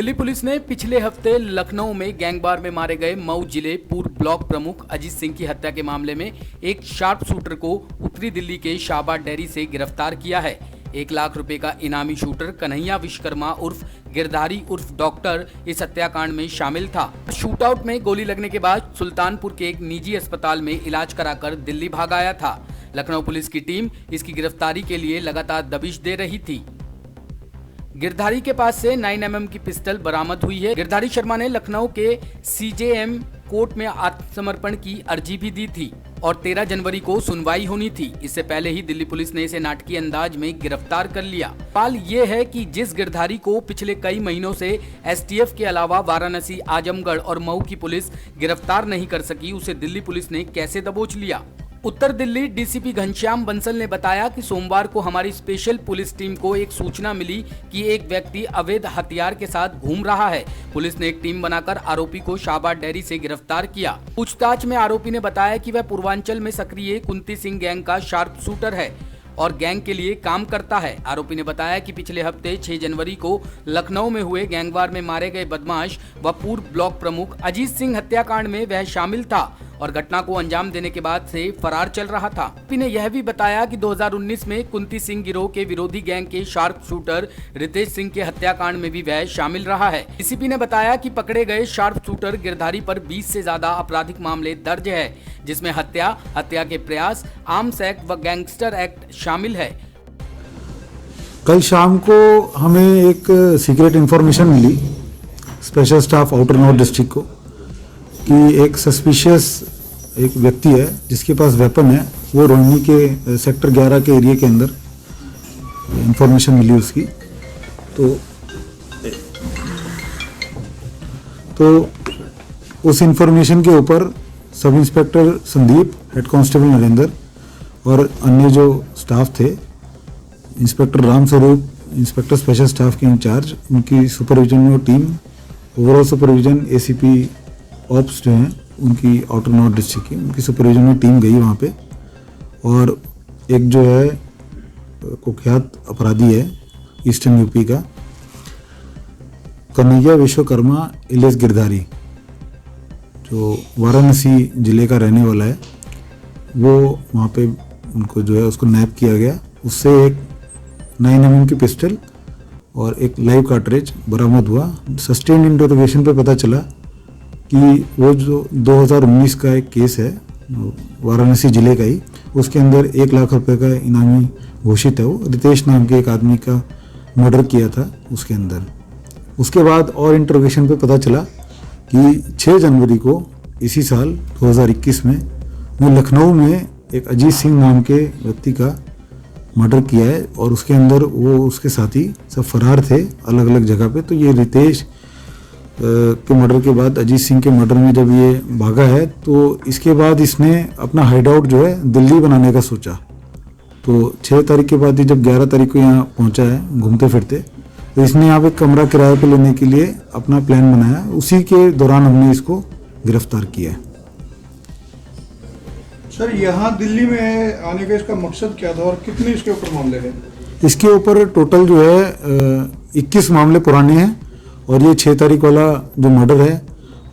Delhi police ने पिछले हफ्ते लखनऊ में गैंगवार में मारे गए मऊ जिले पूर्व ब्लॉक प्रमुख अजीत सिंह की हत्या के मामले में एक शार्प शूटर को उत्तरी दिल्ली के शाहबाद डेयरी से गिरफ्तार किया है। 1 लाख रुपए का इनामी शूटर कन्हैया विश्वकर्मा उर्फ गिरधारी उर्फ डॉक्टर इस हत्याकांड में शामिल था। शूटआउट में गोली लगने के बाद सुल्तानपुर के एक निजी अस्पताल में इलाज कराकर दिल्ली भाग आया था। लखनऊ पुलिस की टीम इसकी गिरफ्तारी के लिए लगातार दबिश दे रही थी। गिरधारी के पास से 9mm की पिस्टल बरामद हुई है। गिरधारी शर्मा ने लखनऊ के CJM कोर्ट में आत्मसमर्पण की अर्जी भी दी थी और 13 जनवरी को सुनवाई होनी थी। इससे पहले ही दिल्ली पुलिस ने इसे नाटकीय अंदाज में गिरफ्तार कर लिया। सवाल ये है कि जिस गिरधारी को पिछले कई महीनों से STF के अलावा वाराणसी, आजमगढ़ और मऊ की पुलिस गिरफ्तार नहीं कर सकी, उसे दिल्ली पुलिस ने कैसे दबोच लिया। उत्तर दिल्ली DCP घनश्याम बंसल ने बताया कि सोमवार को हमारी स्पेशल पुलिस टीम को एक सूचना मिली कि एक व्यक्ति अवैध हथियार के साथ घूम रहा है। पुलिस ने एक टीम बनाकर आरोपी को शाहबाद डेयरी से गिरफ्तार किया। पूछताछ में आरोपी ने बताया कि वह पूर्वांचल में सक्रिय कुंती सिंह गैंग का शार्प शूटर है और गैंग के लिए काम करता है। आरोपी ने बताया कि पिछले हफ्ते 6 जनवरी को लखनऊ में हुए गैंगवार में मारे गए बदमाश व पूर्व ब्लॉक प्रमुख अजीत सिंह हत्याकांड में वह शामिल था और घटना को अंजाम देने के बाद से फरार चल रहा था। आरोपी ने यह भी बताया कि 2019 में कुंती सिंह गिरोह के विरोधी गैंग के शार्प शूटर रितेश सिंह के हत्याकांड में भी वह शामिल रहा है। DCP ने बताया कि पकड़े गए शार्प शूटर गिरधारी पर 20 से ज्यादा आपराधिक मामले दर्ज है, जिसमें हत्या, हत्या के प्रयास, आर्म्स एक्ट व गैंगस्टर एक्ट शामिल है। कल शाम को हमें एक सीक्रेट इंफॉर्मेशन मिली special staff outer north district को कि एक सस्पिशियस एक व्यक्ति है जिसके पास वेपन है, वो रोहिणी के सेक्टर 11 के एरिया के अंदर इंफॉर्मेशन मिली उसकी। तो उस इंफॉर्मेशन के ऊपर sub inspector Sandeep, head constable Narendra और अन्य जो स्टाफ थे, inspector Ram Swaroop, inspector special staff के इंचार्ज, उनकी सुपरविजन में वो team, overall supervision ACP ops जो हैं उनकी आउटर नॉर्थ डिस्ट्रिक्ट की, उनकी सुपरविजन में टीम गई वहाँ पे। और एक जो है कुख्यात अपराधी है ईस्टर्न यूपी का, कन्हैया विश्वकर्मा इलेस गिरधारी, जो वाराणसी जिले का रहने वाला है, वो वहाँ पे उनको जो है उसको नैप किया गया। उससे एक 9mm की पिस्टल और एक लाइव कार्ट्रिज बरामद हुआ। सस्टेन्ड इंटरोगेशन पे पता चला कि वो जो 2019 का एक केस है वाराणसी जिले का ही, उसके अंदर 1 लाख रुपए का इनामी घोषित है। वो रितेश नाम के एक आदमी का मर्डर किया था उसके अंदर। उसके बाद और इंटरोगेशन पे पता चला कि 6 जनवरी को इसी साल 2021 में वो लखनऊ में एक अजीत सिंह नाम के व्यक्ति का मर्डर किया है और उसके अंदर वो उसके साथी सब फरार थे अलग अलग जगह पे। तो ये रितेश के मर्डर के बाद अजीत सिंह के मर्डर में जब ये भागा है, तो इसके बाद इसने अपना हाइड आउट जो है दिल्ली बनाने का सोचा। तो 6 तारीख के बाद ही जब 11 तारीख को यहाँ पहुँचा है घूमते फिरते, तो इसने यहाँ पे कमरा किराए पे लेने के लिए अपना प्लान बनाया। उसी के दौरान हमने इसको गिरफ्तार किया है। सर, यहाँ दिल्ली में आने का इसका मकसद क्या था और कितने इसके ऊपर मामले हैं? इसके ऊपर टोटल जो है 21 मामले पुराने हैं और ये 6 तारीख वाला जो मर्डर है,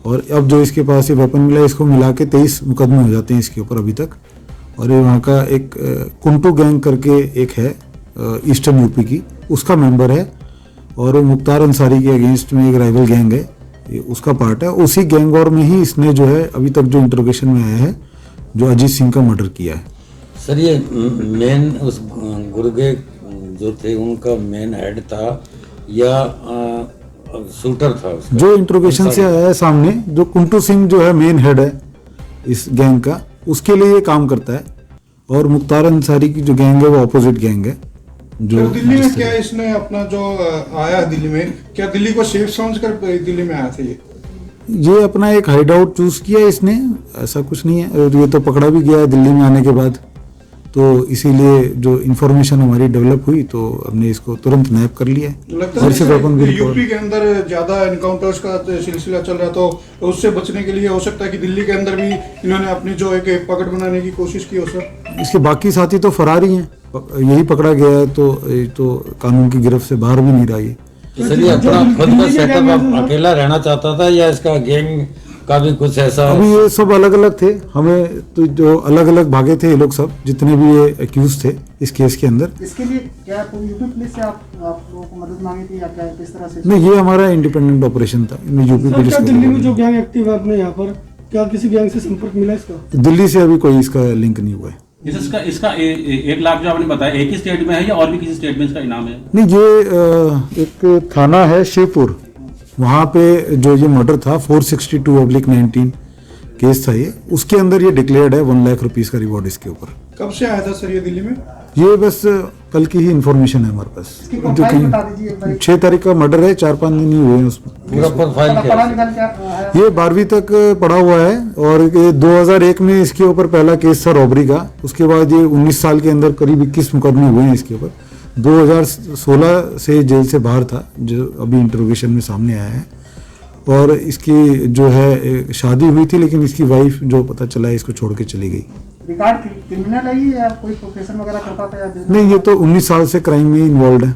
और अब जो इसके पास ये वेपन मिला, इसको मिला के 23 मुकदमे हो जाते हैं इसके ऊपर अभी तक। और ये वहाँ का एक कुंटू गैंग करके एक है ईस्टर्न यूपी की, उसका मेंबर है। और मुख्तार अंसारी के अगेंस्ट में एक राइवल गैंग है, ये उसका पार्ट है। उसी गैंग और में ही इसने जो है अभी तक जो इंटरोगेशन में आया है, जो अजीत सिंह का मर्डर किया है। सर, ये मेन उस गुर्गे जो थे उनका मेन हेड था या शूटर था उसका? जो इंट्रोगेशन से आया है सामने, जो कुंटू सिंह जो है मेन हेड है इस गैंग का, उसके लिए ये काम करता है। और मुख्तार अंसारी की जो गैंग है वो अपोजिट गैंग है। जो दिल्ली में क्या इसने अपना जो आया दिल्ली में, क्या दिल्ली को सेफ समझकर दिल्ली में आया था? ये अपना एक हाइड आउट चूज किया इसने, ऐसा कुछ नहीं है। और ये तो पकड़ा भी गया है दिल्ली में आने के बाद, तो इसीलिए जो इन्फॉर्मेशन हमारी डेवलप हुई तो हमने इसको तुरंत नैप कर लिया। लगता है यूपी के अंदर ज्यादा एनकाउंटर्स का सिलसिला चल रहा, तो उससे बचने के लिए हो सकता है कि दिल्ली के अंदर भी इन्होंने अपनी जो एक पकड़ बनाने की कोशिश की हो। सर, इसके बाकी साथी तो फरार ही हैं, यही पकड़ा गया है, तो कानून की गिरफ्त से बाहर भी नहीं रहा। इसलिए अपना खुद का सेटअप अकेला रहना चाहता था या इसका गैंग का भी कुछ ऐसा? अभी ये सब अलग अलग थे, हमें तो जो अलग अलग भागे थे ये लोग सब, जितने भी ये एक्यूज थे इस केस के अंदर। इसके लिए क्या यूपी पुलिस से आप लोगों को मदद मांगी थी या क्या, किस तरह से? नहीं, ये हमारा इंडिपेंडेंट ऑपरेशन था, इनमें यूपी पुलिस। दिल्ली में जो गैंग एक्टिव है अपने यहाँ पर, क्या किसी गैंग से संपर्क मिला इसका? दिल्ली से अभी कोई इसका लिंक नहीं हुआ है। इसका 1 लाख जो आपने बताया एक ही स्टेट में है या और भी किसी स्टेट में इसका इनाम है? नहीं, ये एक थाना है शिवपुर, वहाँ पे जो ये मर्डर था 462/19 केस था ये, उसके अंदर ये डिक्लेयर्ड है 1 लाख रुपीस का रिवॉर्ड इसके ऊपर। कब से आया था सर ये दिल्ली में? ये बस कल की ही इंफॉर्मेशन है हमारे पास। इसकी जो प्रोफाइल बता दीजिए एक बार। 6 तारीख का मर्डर है, 4-5 दिन ही हुए हैं उसमें। पूरा प्रोफाइल क्या पढ़ा है? लिखा क्या है? ये 12वीं तक पढ़ा हुआ है और ये 2001 में इसके ऊपर पहला केस था रॉबरी का। उसके बाद ये 19 साल के अंदर करीब 21 मुकदमे हुए हैं इसके ऊपर। 2016 से जेल से बाहर था, जो अभी इंटरोगेशन में सामने आया है। और इसकी जो है शादी हुई थी, लेकिन इसकी वाइफ जो पता चला है इसको छोड़ के चली गई। रिकॉर्ड क्रिमिनल है ये या कोई प्रोफेशन वगैरह करता था या business? नहीं, ये तो 19 साल से क्राइम में इन्वॉल्व है।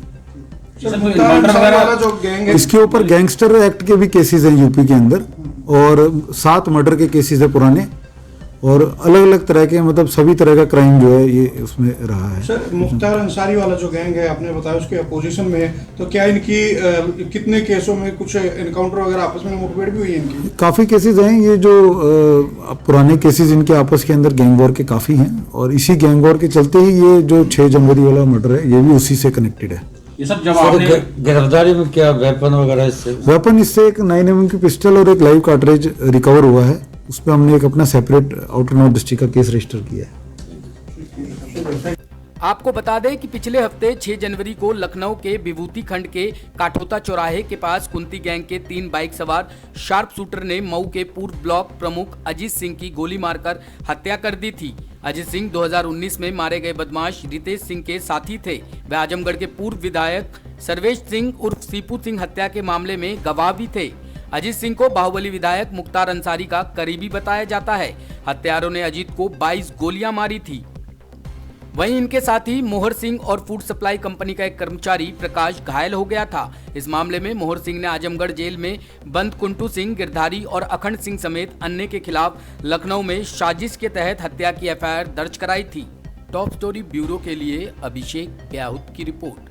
सर मुख्तार अंसारी वाला जो गैंग है, इसके ऊपर गैंगस्टर एक्ट के भी केसेस हैं यूपी के अंदर, और 7 मर्डर के केसेस है पुराने, और अलग अलग तरह के, मतलब सभी तरह का क्राइम जो है ये उसमें रहा है। सर मुख्तार अंसारी वाला जो गैंग है आपने बताया उसके अपोजिशन में है, तो क्या इनकी कितने केसों में कुछ एनकाउंटर वगैरह आपस में मुठभेड़ भी हुई है इनकी? काफ़ी केसेस हैं, ये जो पुराने केसेस इनके आपस के अंदर गैंग वॉर के काफ़ी हैं, और इसी गैंग वॉर के चलते ही ये जो 6 जनवरी वाला मर्डर है ये भी उसी से कनेक्टेड है। ये सब जब सर, आपने गिरफ्तारी में क्या वेपन वगैरह इससे? वेपन इससे एक 9mm की पिस्टल और एक लाइव कार्ट्रिज रिकवर हुआ है। उस पर हमने एक अपना सेपरेट आउटर नॉर्थ डिस्ट्रिक्ट का केस रजिस्टर किया है। आपको बता दें कि पिछले हफ्ते 6 जनवरी को लखनऊ के विभूति खंड के काठोता चौराहे के पास कुंती गैंग के 3 बाइक सवार शार्प शूटर ने मऊ के पूर्व ब्लॉक प्रमुख अजीत सिंह की गोली मारकर हत्या कर दी थी। अजीत सिंह 2019 में मारे गए बदमाश रितेश सिंह के साथी थे। वे आजमगढ़ के पूर्व विधायक सर्वेश सिंह उर्फ सीपू सिंह हत्या के मामले में गवाह भी थे। अजीत सिंह को बाहुबली विधायक मुख्तार अंसारी का करीबी बताया जाता है। हत्यारों ने अजीत को 22 गोलियां मारी थी। वहीं इनके साथ ही मोहर सिंह और फूड सप्लाई कंपनी का एक कर्मचारी प्रकाश घायल हो गया था। इस मामले में मोहर सिंह ने आजमगढ़ जेल में बंद कुंटू सिंह, गिरधारी और अखंड सिंह समेत अन्य के खिलाफ लखनऊ में साजिश के तहत हत्या की FIR दर्ज कराई थी। टॉप स्टोरी ब्यूरो के लिए अभिषेक ब्याहुत की रिपोर्ट।